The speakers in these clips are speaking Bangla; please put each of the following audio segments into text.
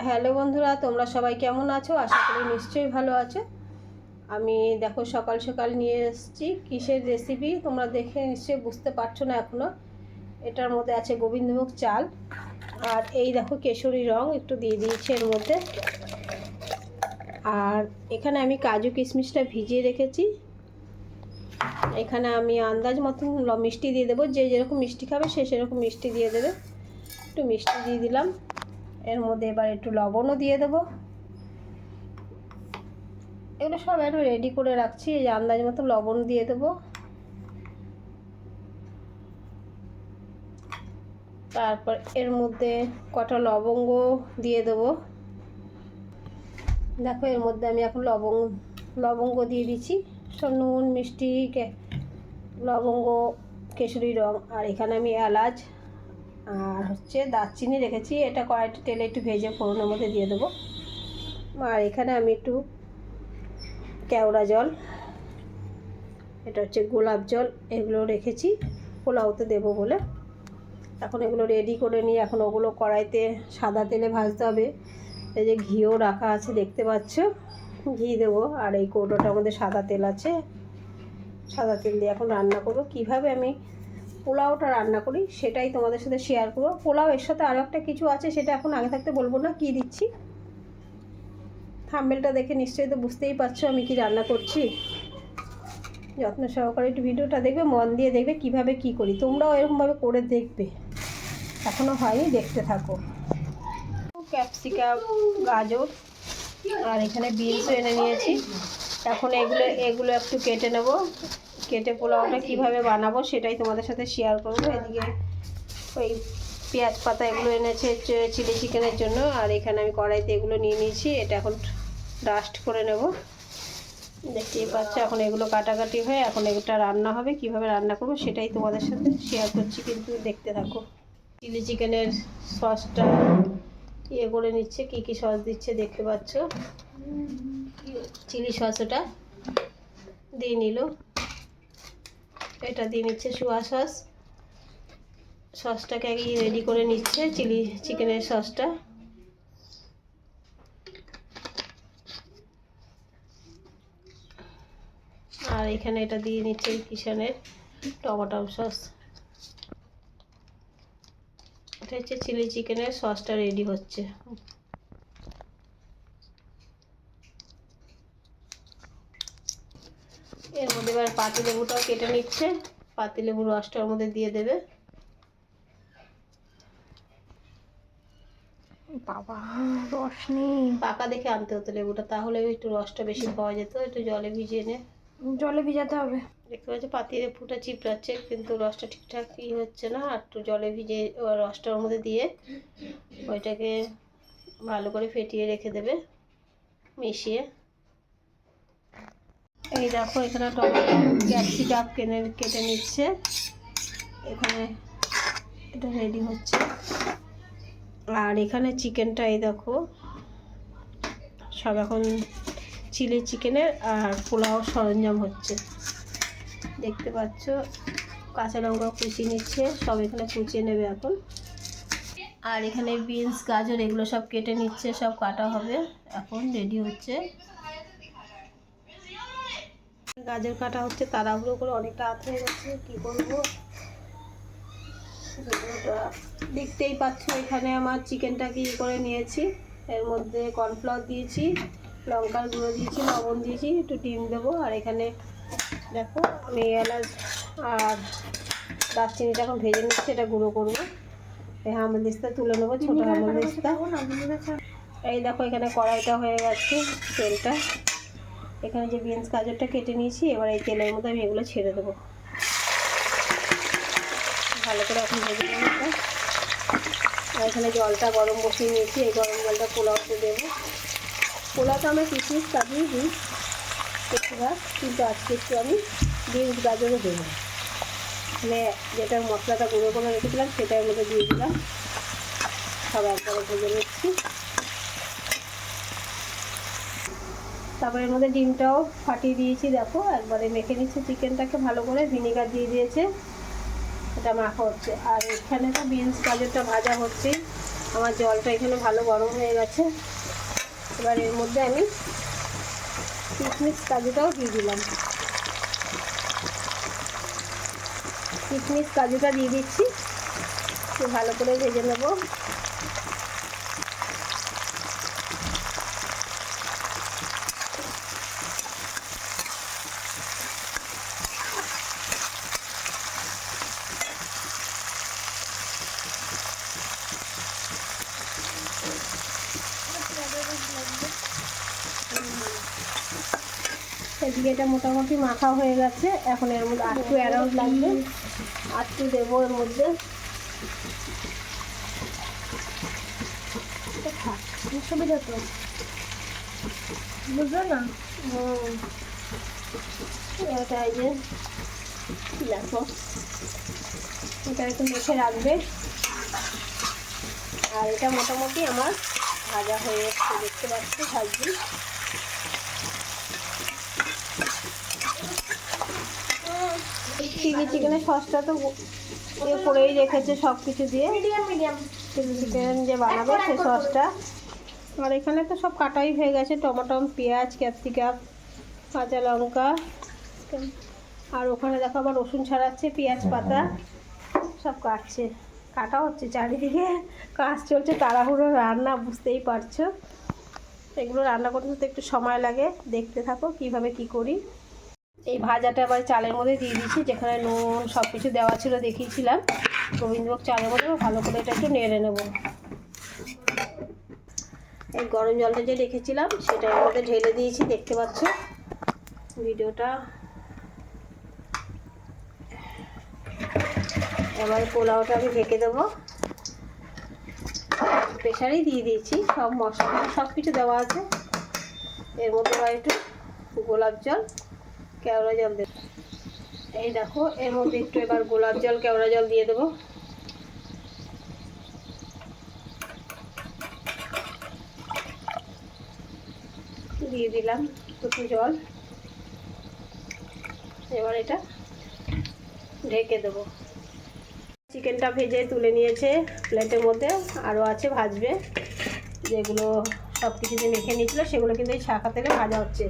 হ্যালো বন্ধুরা, তোমরা সবাই কেমন আছো? আশা করি নিশ্চয়ই ভালো আছো। আমি দেখো সকাল সকাল নিয়ে এসেছি কিসের রেসিপি, তোমরা দেখে নিশ্চয়ই বুঝতে পারছো না এখনও। এটার মধ্যে আছে গোবিন্দভোগ চাল, আর এই দেখো কেশরী রং একটু দিয়ে দিয়েছি এর মধ্যে। আর এখানে আমি কাজু কিশমিশটা ভিজিয়ে রেখেছি। এখানে আমি আন্দাজ মতন মিষ্টি দিয়ে দেবো, যে যেরকম মিষ্টি খাবে সে সেরকম মিষ্টি দিয়ে দেবে। একটু মিষ্টি দিয়ে দিলাম, এর মধ্যে এবার একটু লবণও দিয়ে দেবো। এগুলো সব একটু রেডি করে রাখছি, এই যে আন্দাজ মতো লবণ দিয়ে দেবো। তারপর এর মধ্যে কটা লবঙ্গ দিয়ে দেবো। দেখো এর মধ্যে আমি এখন লবঙ্গ দিয়ে দিচ্ছি, সব নুন মিষ্টি লবঙ্গ কেশরী রং। আর এখানে আমি এলাচ আর দারচিনি রেখেছি, এটা কড়াইতে তেলে একটু ভেজে ফোড়নের মধ্যে দিয়ে দেবো। আর এখানে আমি একটু কেওড়া জল, এটা গোলাপ জল, এগুলো রেখেছি পোলাওতে দেবো বলে। এখন এগুলো রেডি করে নিয়ে এখন ওগুলো কড়াইতে সাদা তেলে ভাজতে হবে। এই যে ঘিও রাখা আছে দেখতে পাচ্ছ, ঘি দেবো। আর এই কৌটোটার মধ্যে সাদা তেল আছে, সাদা তেল দিয়ে এখন রান্না করবো। কিভাবে আমি পোলাওটা রান্না করি সেটাই তোমাদের সাথে শেয়ার করবো। পোলাও এর সাথে আরও একটা কিছু আছে, সেটা এখন আগে থাকতে বলবো না কি দিচ্ছি। থাম্বনেলটা দেখে নিশ্চয়ই তো বুঝতেই পারছো আমি কি রান্না করছি। যত্ন সহকারে একটু ভিডিওটা দেখবে, মন দিয়ে দেখবে কিভাবে কি করি। তোমরাও এরকমভাবে করে দেখবে, এখনও হয়নি, দেখতে থাকো। ক্যাপসিকাম, গাজর আর এখানে বিনসও এনে নিয়েছি। এখন এগুলো একটু কেটে নেব, কেটে পোলাওটা কিভাবে বানাবো সেটাই তোমাদের সাথে শেয়ার করবো। এদিকে ওই পেঁয়াজ পাতা এগুলো এনেছে চিলি চিকেনের জন্য। আর এখানে আমি কড়াইতে এগুলো নিয়ে নিয়েছি, এটা এখন ডাস্ট করে নেব। দেখতেই পাচ্ছ এখন এগুলো কাটাকাটি হয়ে এখন এগুলোটা রান্না হবে। কিভাবে রান্না করবো সেটাই তোমাদের সাথে শেয়ার করছি, কিন্তু দেখতে থাকো। চিলি চিকেনের সসটা করে নিচ্ছে, কি কি সস দিচ্ছে দেখতে পাচ্ছ। চিলি সস ওটা দিয়ে নিল, এটা দিয়ে নিচ্ছে সোয়া সস। সসটাকে আগে রেডি করে নিচ্ছে, চিলি চিকেনের সসটা। আর এখানে এটা দিয়ে নিচ্ছে কিষানের টমেটো সস। এটা হচ্ছে চিলি চিকেনের সসটা রেডি হচ্ছে। এর মধ্যে এবার পাতিলেবুটাও কেটে নিচ্ছে, পাতিলেবুর রসটা ওর মধ্যে দিয়ে দেবে। বাবা রস নেই, পাকা দেখে আনতে হতো লেবুটা, তাহলে একটু রসটা বেশি পাওয়া যেত। একটু জলে ভিজিয়ে নে, জলে ভিজাতে হবে। দেখতে পাচ্ছি পাতিলেবুটা চিপড়াচ্ছে কিন্তু রসটা ঠিকঠাক হচ্ছে না। আর একটু জলে ভিজিয়ে রসটা ওর মধ্যে দিয়ে ওইটাকে ভালো করে ফেটিয়ে রেখে দেবে মিশিয়ে। এই দেখো এখানে টমেটো ক্যাপসিকাম কেটে নিচ্ছে, এখানে এটা রেডি হচ্ছে। আর এখানে চিকেনটা এই দেখো সব এখন চিলি চিকেনের আর পোলাও সরঞ্জাম হচ্ছে দেখতে পাচ্ছ। কাঁচা লঙ্কা কুচিয়ে নিচ্ছে, সব এখানে কুচিয়ে নেবে এখন। আর এখানে বিনস গাজর এগুলো সব কেটে নিচ্ছে, সব কাটা হবে এখন রেডি হচ্ছে। গাজর কাটা হচ্ছে তাড়াহুড়ো করে, অনেকটা রাত হয়ে গেছে, কী করবো। দেখতেই পাচ্ছ এখানে আমার চিকেনটা কি করে নিয়েছি, এর মধ্যে কর্নফ্লাওয়ার দিয়েছি, লঙ্কার গুঁড়ো দিয়েছি, লবণ দিয়েছি, একটু ডিম দেবো। আর এখানে দেখো আমি এলাচ আর দারচিনিটা এখন ভেজে নিচ্ছি, এটা গুঁড়ো করবো। এই হামলদিস্তা তুলে নেবো, ছোটো হামলদিস্তা। এই দেখো এখানে কড়াইটা হয়ে গেছে, তেলটা এখানে যে বিনস গাজরটা কেটে নিয়েছি, এবার এই তেলের মধ্যে আমি এগুলো ছেড়ে দেবো ভালো করে এখন ভেজে নেবো। আর এখানে জলটা গরম বসিয়ে নিয়েছি, এই গরম জলটা পোলাওতে দেবো। পোলাওতে আমরা কিশমিশ কাটিয়ে দিই বেশিরভাগ, কিন্তু আজকে একটু আমি বিনস গাজরও দেবো। মানে যেটা মশলাটা গুঁড়ো করে রেখেছিলাম সেটার মধ্যে দিয়ে দিলাম, সব একবারে ভেজে নিচ্ছি। তারপরে এর মধ্যে ডিমটাও ফাটিয়ে দিয়েছি, দেখো একবারে মেখে নিচ্ছি চিকেনটাকে ভালো করে, ভিনেগার দিয়ে দিয়েছে, এটা মাখা হচ্ছে। আর এখানে তো বিনস গাজরটা ভাজা হচ্ছে, আমার জলটা এখানে ভালো গরম হয়ে গেছে। এবার এর মধ্যে আমি কিশমিশ কাজুটাও দিয়ে দিলাম। কিশমিশ কাজুটা দিয়ে দিচ্ছি, একটু ভালো করে ভেজে নেব। এদিকে এটা মোটামুটি মাখা হয়ে গেছে। এখন এর মধ্যে আটটু অ্যারাউন্ড লাগবে, আটটু দেবো এর মধ্যে। সুবিধা তো বুঝলো না। এটা এই যে দেখো, এটা একটু মেখে রাখবে। আর এটা মোটামুটি আমার ভাজা হয়ে এসছে, দেখতে পাচ্ছি ভাজি। চিলি চিকেনের সসটা তো ইয়ে করেই রেখেছে সব কিছু দিয়ে, চিলি চিকেন যে বানাবে সে সসটা। আর এখানে তো সব কাটাই হয়ে গেছে, টমেটো, পেঁয়াজ, ক্যাপসিকাম, কাঁচা লঙ্কা। আর ওখানে দেখো আবার রসুন ছাড়াচ্ছে, পেঁয়াজ পাতা সব কাটছে, কাটা হচ্ছে। চারিদিকে কাজ চলছে, তাড়াহুড়ো রান্না, বুঝতেই পারছো। এগুলো রান্না করতে তো একটু সময় লাগে। দেখতে থাকো কিভাবে কি করি। এই ভাজাটা আবার চালের মধ্যে দিয়ে দিচ্ছি, যেখানে নুন সব কিছু দেওয়া ছিল দেখিয়েছিলাম। গোবিন্দভোগ চালের মধ্যে ভালো করে এটা একটু নেড়ে নেব। এই গরম জলটা যে রেখেছিলাম সেটা এর মধ্যে ঢেলে দিয়েছি, দেখতে পাচ্ছ ভিডিওটা। এবার পোলাওটা আমি ঢেকে দেবো। প্রেশারেই দিয়ে দিয়েছি, সব মশলা সব কিছু দেওয়া আছে। এর মধ্যে আবার একটু গোলাপ জল, কেওড়া জল দেবো। এই দেখো এর মধ্যে একটু এবার গোলাপ জল, কেওড়া জল দিয়ে দেবো। দিয়ে দিলাম একটু জল। এবার এটা ঢেকে দেবো। চিকেনটা ভেজে তুলে নিয়েছে প্লেটের মধ্যে, আরও আছে ভাজবে। যেগুলো সব কিছু যে মেখে নিয়েছিল সেগুলো কিন্তু এই শাঁখা থেকে ভাজা হচ্ছে।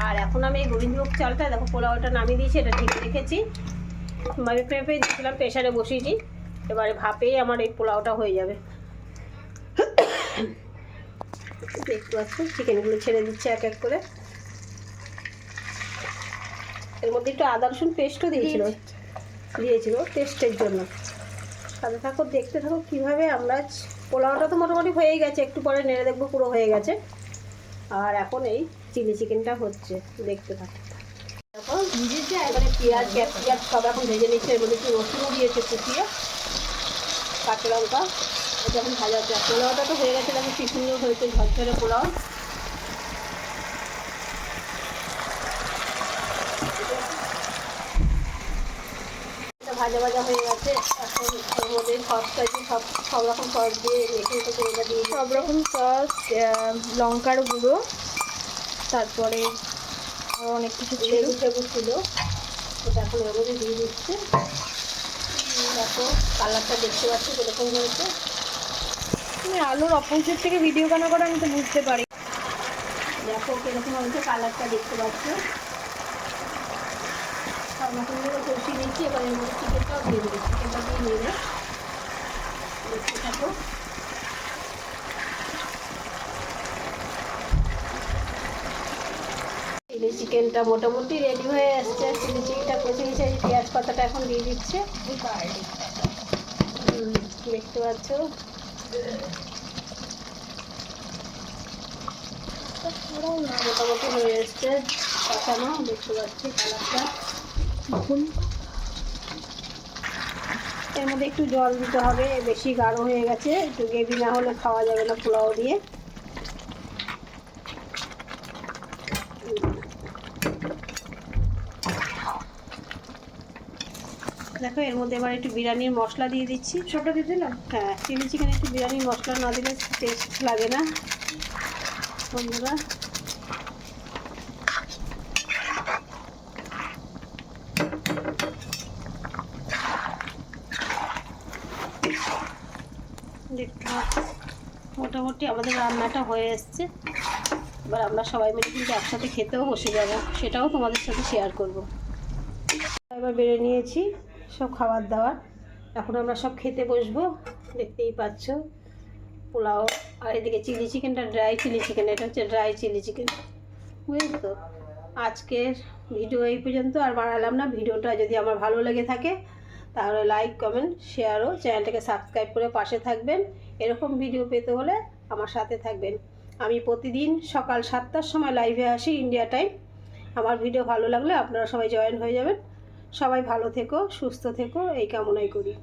আর এখন আমি এই গোবিন্দভোগ চালটা দেখো পোলাওটা নামিয়ে দিয়েছি, এটা ঢেকে রেখেছি। আমি পেঁপে দিয়েছিলাম, প্রেশারে বসিয়েছি। এবারে ভাপেই আমার এই পোলাওটা হয়ে যাবে। দেখতে পাচ্ছি চিকেনগুলো ছেড়ে দিচ্ছে এক এক করে। এর মধ্যে একটু আদা রসুন পেস্টও দিয়েছিল টেস্টের জন্য। সাথে থাকো, দেখতে থাকো কীভাবে আমরা। পোলাওটা তো মোটামুটি হয়েই গেছে, একটু পরে নেড়ে দেখবো পুরো হয়ে গেছে। আর এখন এই চিলি চিকেনটা হচ্ছে, দেখতে থাকো। এখন এবারে পেঁয়াজ, ক্যাপসিকাম সব এখন ভেজে নিচ্ছে। এর মধ্যে একটু রসুনও দিয়েছে কুচিয়ে, কাঁচা লঙ্কা। এটা এখন ভাজা হচ্ছে। পোলাওটা তো হয়ে গেছে, দেখো কি সুন্দর হয়েছে ঝরঝরে পোলাও। ভাজা ভাজা হয়ে গেছে। এখন এর মধ্যে সসটা দিয়ে সব রকম সস দিয়ে মেখে রেখেছে, এটা দিয়ে সব রকম সস, লঙ্কার গুঁড়ো, তারপরে আরও অনেক কিছু ছিল, লেবু ছিল, ওটা এখন এর মধ্যে দিয়ে দিচ্ছে। দেখো কালারটা দেখতে পাচ্ছি কীরকম হয়েছে। তুমি আলুর অপোজিট থেকে ভিডিও কেন করে আমি তো বুঝতে পারি। দেখো কীরকম হয়েছে, কালারটা দেখতে পাচ্ছ। সব রকমগুলো কষিয়ে নিচ্ছি। এবার এর মধ্যে চিকেনটাও দিয়ে দেবো। চিকেনটা দিয়ে নেড়ে দেখতে থাকো। চিলি চিকেনটা মোটামুটি রেডি হয়ে আসছে। চিলি চিকেনটা কষে নিচ্ছে, পেঁয়াজ পাতাটা এখন দিয়ে দিচ্ছে। দেখতে পাচ্ছ মোটামুটি হয়ে এসছে কষানো, দেখতে পাচ্ছি কালারটা। এর মধ্যে একটু জল দিতে হবে, বেশি গাঢ় হয়ে গেছে, একটু গ্রেভি না হলে খাওয়া যাবে না পোলাও দিয়ে। দেখো এর মধ্যে এবার একটু বিরিয়ানির মশলা দিয়ে দিচ্ছি। ছোটো দিয়ে দিলাম। হ্যাঁ, চিলি চিকেনে একটু বিরিয়ানির মশলা না দিলে টেস্ট লাগে না বন্ধুরা। দেখতে পাচ্ছি মোটামুটি আমাদের রান্নাটা হয়ে এসছে। এবার আমরা সবাই মিলে কিন্তু একসাথে খেতেও বসে যাব, সেটাও তোমাদের সাথে শেয়ার করব। এবার বেড়ে নিয়েছি সব খাবার দাবার, এখন আমরা সব খেতে বসবো। দেখতেই পাচ্ছ পোলাও, আর এদিকে চিলি চিকেনটা ড্রাই চিলি চিকেন, এটা হচ্ছে ড্রাই চিলি চিকেন, বুঝলি তো। আজকের ভিডিও এই পর্যন্ত, আর বাড়ালাম না। ভিডিওটা যদি আমার ভালো লেগে থাকে তাহলে লাইক কমেন্ট শেয়ারও, চ্যানেলটাকে সাবস্ক্রাইব করে পাশে থাকবেন। এরকম ভিডিও পেতে হলে আমার সাথে থাকবেন। আমি প্রতিদিন সকাল 7টার সময় লাইভে আসি ইন্ডিয়া টাইম। আমার ভিডিও ভালো লাগলে আপনারা সবাই জয়েন হয়ে যাবেন। সবাই ভালো থেকো, সুস্থ থেকো, এই কামনাই করি।